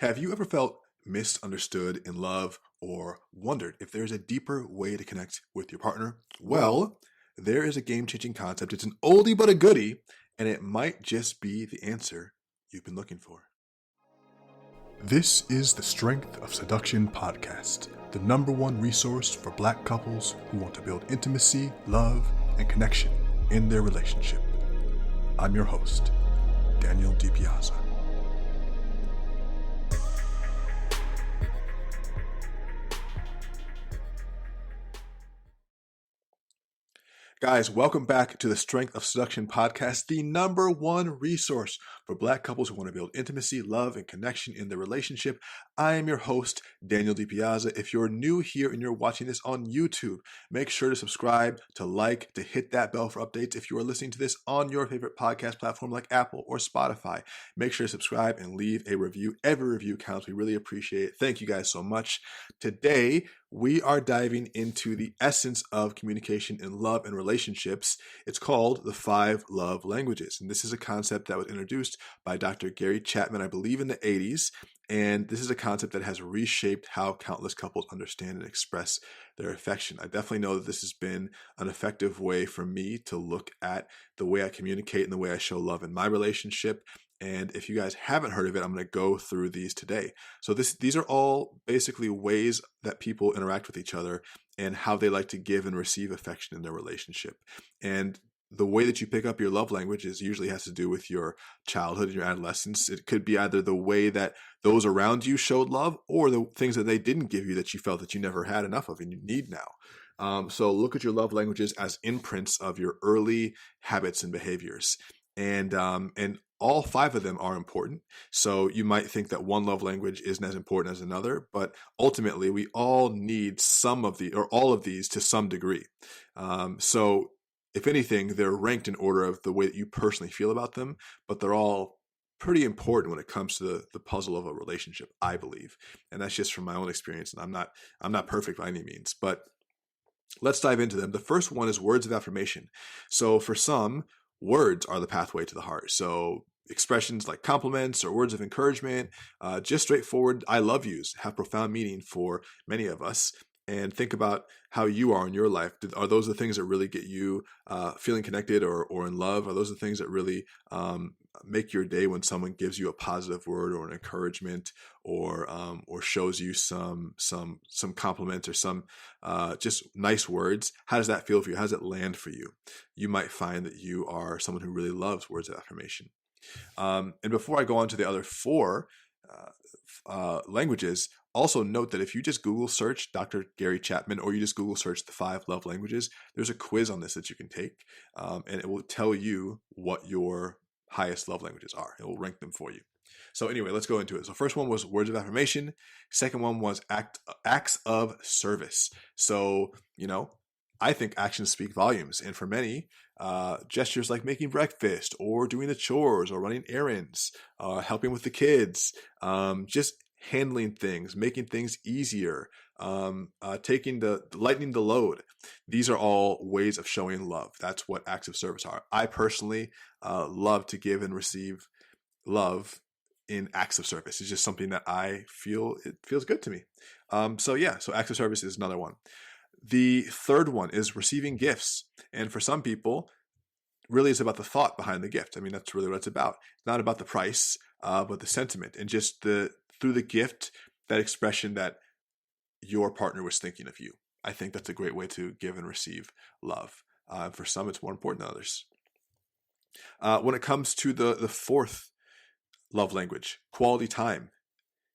Have you ever felt misunderstood in love or wondered if there's a deeper way to connect with your partner? Well, there is a game-changing concept. It's an oldie but a goodie, and it might just be the answer you've been looking for. This is the Strength of Seduction podcast, the #1 resource for Black couples who want to build intimacy, love, and connection in their relationship. I'm your host, Daniel DiPiazza. Guys, welcome back to the Strength of Seduction podcast, the #1 resource for Black couples who want to build intimacy, love, and connection in their relationship. I am your host, Daniel DiPiazza. If you're new here and you're watching this on YouTube, make sure to subscribe, to like, to hit that bell for updates. If you are listening to this on your favorite podcast platform like Apple or Spotify, make sure to subscribe and leave a review. Every review counts. We really appreciate it. Thank you guys so much. Today, we are diving into the essence of communication in love and relationships. It's called the 5 love languages. And this is a concept that was introduced by Dr. Gary Chapman, I believe in the 80s. And this is a concept that has reshaped how countless couples understand and express their affection. I definitely know that this has been an effective way for me to look at the way I communicate and the way I show love in my relationship. And if you guys haven't heard of it, I'm going to go through these today. So these are all basically ways that people interact with each other and how they like to give and receive affection in their relationship. And the way that you pick up your love languages usually has to do with your childhood and your adolescence. It could be either the way that those around you showed love or the things that they didn't give you that you felt that you never had enough of and you need now. So look at your love languages as imprints of your early habits and behaviors. And all 5 of them are important. So you might think that one love language isn't as important as another, but ultimately we all need some of the or all of these to some degree. So if anything, they're ranked in order of the way that you personally feel about them, but they're all pretty important when it comes to the puzzle of a relationship, I believe. And that's just from my own experience. And I'm not perfect by any means, but let's dive into them. The first one is words of affirmation. So for some, words are the pathway to the heart. So expressions like compliments or words of encouragement, just straightforward I love yous have profound meaning for many of us. And think about how you are in your life. Are those the things that really get you feeling connected or in love? Are those the things that really make your day when someone gives you a positive word or an encouragement or shows you some compliments or some just nice words? How does that feel for you? How does it land for you? You might find that you are someone who really loves words of affirmation. And before I go on to the other 4 languages, also note that if you just Google search Dr. Gary Chapman or you just Google search the 5 love languages, there's a quiz on this that you can take, and it will tell you what your highest love languages are. It will rank them for you. So anyway, let's go into it. So first one was words of affirmation. Second one was acts of service. So, I think actions speak volumes. And for many, gestures like making breakfast or doing the chores or running errands, helping with the kids, just handling things, making things easier, lightening the load. These are all ways of showing love. That's what acts of service are. I personally love to give and receive love in acts of service. It's just something that I feel, it feels good to me. So acts of service is another one. The third one is receiving gifts. And for some people, really it's about the thought behind the gift. I mean, that's really what it's about. It's not about the price, but the sentiment and just through the gift, that expression that your partner was thinking of you. I think that's a great way to give and receive love. For some, it's more important than others. When it comes to the 4th love language, quality time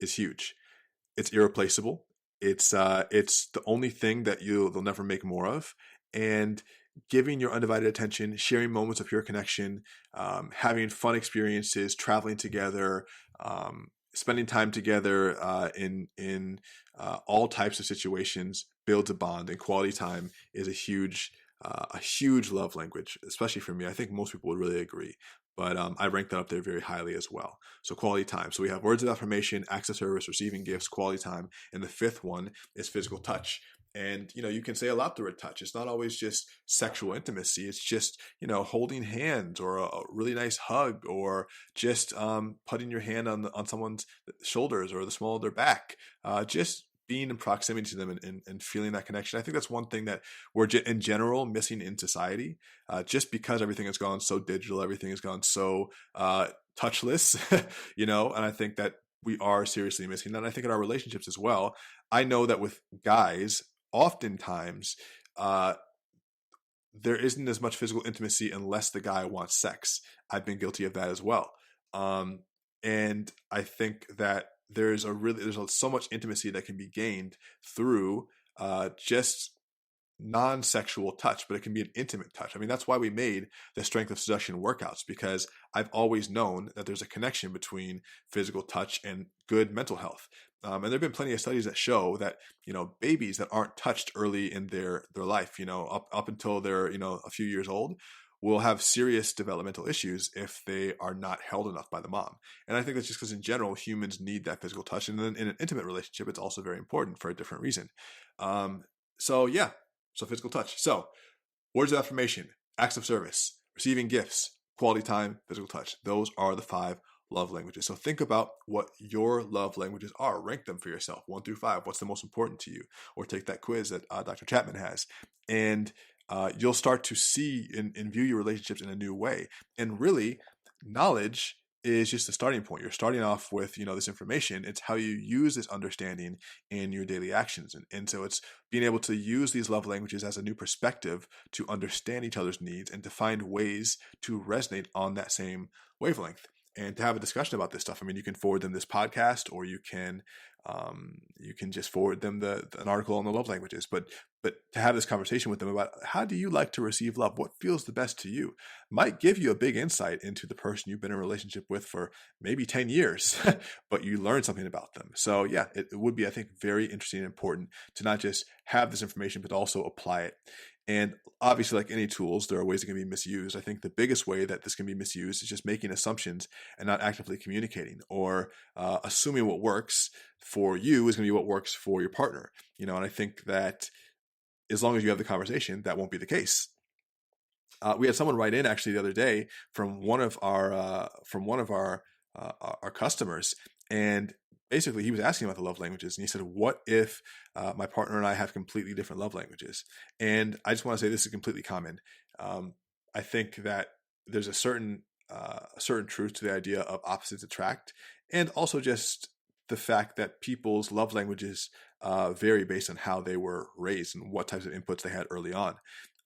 is huge. It's irreplaceable. It's the only thing that they'll never make more of. And giving your undivided attention, sharing moments of pure connection, having fun experiences, traveling together, spending time together in all types of situations builds a bond, and quality time is a huge love language, especially for me. I think most people would really agree, but I rank that up there very highly as well. So quality time. So we have words of affirmation, acts of service, receiving gifts, quality time, and the 5th one is physical touch. And, you can say a lot through a touch. It's not always just sexual intimacy. It's just, holding hands, or a really nice hug, or just putting your hand on someone's shoulders or the small of their back. Just being in proximity to them, and feeling that connection. I think that's one thing that we're in general missing in society, just because everything has gone so digital, everything has gone so touchless, and I think that we are seriously missing that. And I think in our relationships as well, I know that with guys, oftentimes, there isn't as much physical intimacy unless the guy wants sex. I've been guilty of that as well. And I think that there's so much intimacy that can be gained through just non-sexual touch, but it can be an intimate touch. I mean, that's why we made the Strength of Seduction workouts, because I've always known that there's a connection between physical touch and good mental health. And there have been plenty of studies that show that, babies that aren't touched early in their life, up until they're, a few years old, will have serious developmental issues if they are not held enough by the mom. And I think that's just because in general, humans need that physical touch. And then in an intimate relationship, it's also very important for a different reason. So physical touch. So words of affirmation, acts of service, receiving gifts, quality time, physical touch. Those are the 5 love languages. So think about what your love languages are. Rank them for yourself, 1 through 5. What's the most important to you? Or take that quiz that Dr. Chapman has. And you'll start to see and view your relationships in a new way. And really, knowledge is just the starting point. You're starting off with, this information. It's how you use this understanding in your daily actions. And so it's being able to use these love languages as a new perspective to understand each other's needs and to find ways to resonate on that same wavelength, and to have a discussion about this stuff. I mean, you can forward them this podcast, or you can just forward them an article on the love languages. But to have this conversation with them about how do you like to receive love, what feels the best to you, might give you a big insight into the person you've been in a relationship with for maybe 10 years, but you learn something about them. So yeah, it would be, I think, very interesting and important to not just have this information, but also apply it. And obviously, like any tools, there are ways it can be misused. I think the biggest way that this can be misused is just making assumptions and not actively communicating, or assuming what works for you is going to be what works for your partner. And I think that as long as you have the conversation, that won't be the case. We had someone write in actually the other day from one of our customers, and basically he was asking about the love languages, and he said, "What if my partner and I have completely different love languages?" And I just want to say this is completely common. I think that there's a certain truth to the idea of opposites attract, and also just the fact that people's love languages vary based on how they were raised and what types of inputs they had early on.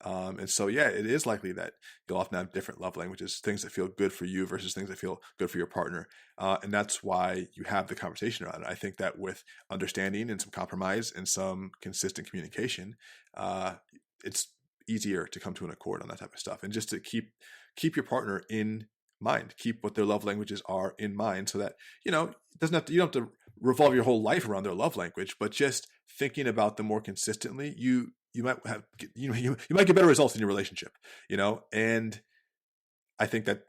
And so, yeah, it is likely that you'll often have different love languages, things that feel good for you versus things that feel good for your partner. And that's why you have the conversation around it. I think that with understanding and some compromise and some consistent communication, it's easier to come to an accord on that type of stuff. And just to keep your partner in mind, keep what their love languages are in mind, so that, you don't have to revolve your whole life around their love language, but just thinking about them more consistently, you might get better results in your relationship, and I think that,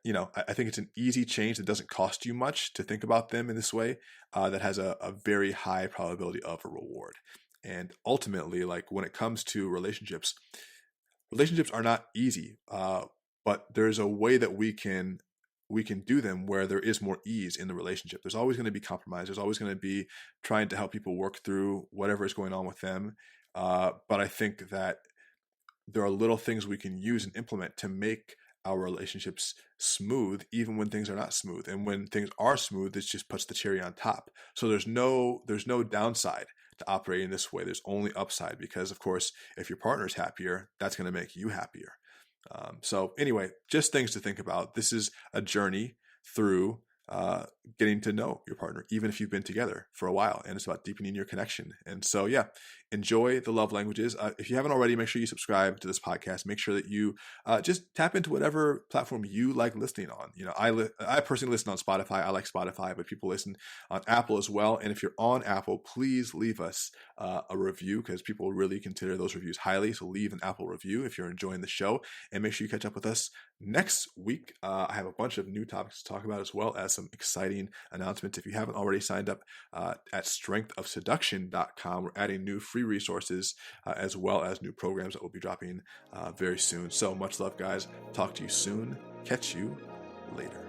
I think it's an easy change that doesn't cost you much to think about them in this way, that has a very high probability of a reward. And ultimately, like when it comes to relationships are not easy, but there's a way that we can do them where there is more ease in the relationship. There's always going to be compromise. There's always going to be trying to help people work through whatever is going on with them. But I think that there are little things we can use and implement to make our relationships smooth, even when things are not smooth. And when things are smooth, it just puts the cherry on top. So there's no downside to operating this way. There's only upside, because of course, if your partner is happier, that's going to make you happier. So anyway, just things to think about. This is a journey through getting to know your partner, even if you've been together for a while, and it's about deepening your connection. And so, yeah, enjoy the love languages. If you haven't already, make sure you subscribe to this podcast. Make sure that you just tap into whatever platform you like listening on. I personally listen on Spotify. I like Spotify, but people listen on Apple as well. And if you're on Apple, please leave us a review, because people really consider those reviews highly. So leave an Apple review if you're enjoying the show, and make sure you catch up with us Next week, I have a bunch of new topics to talk about, as well as some exciting announcements. If you haven't already signed up at strengthofseduction.com, we're adding new free resources as well as new programs that will be dropping very soon. So much love, guys. Talk to you soon. Catch you later.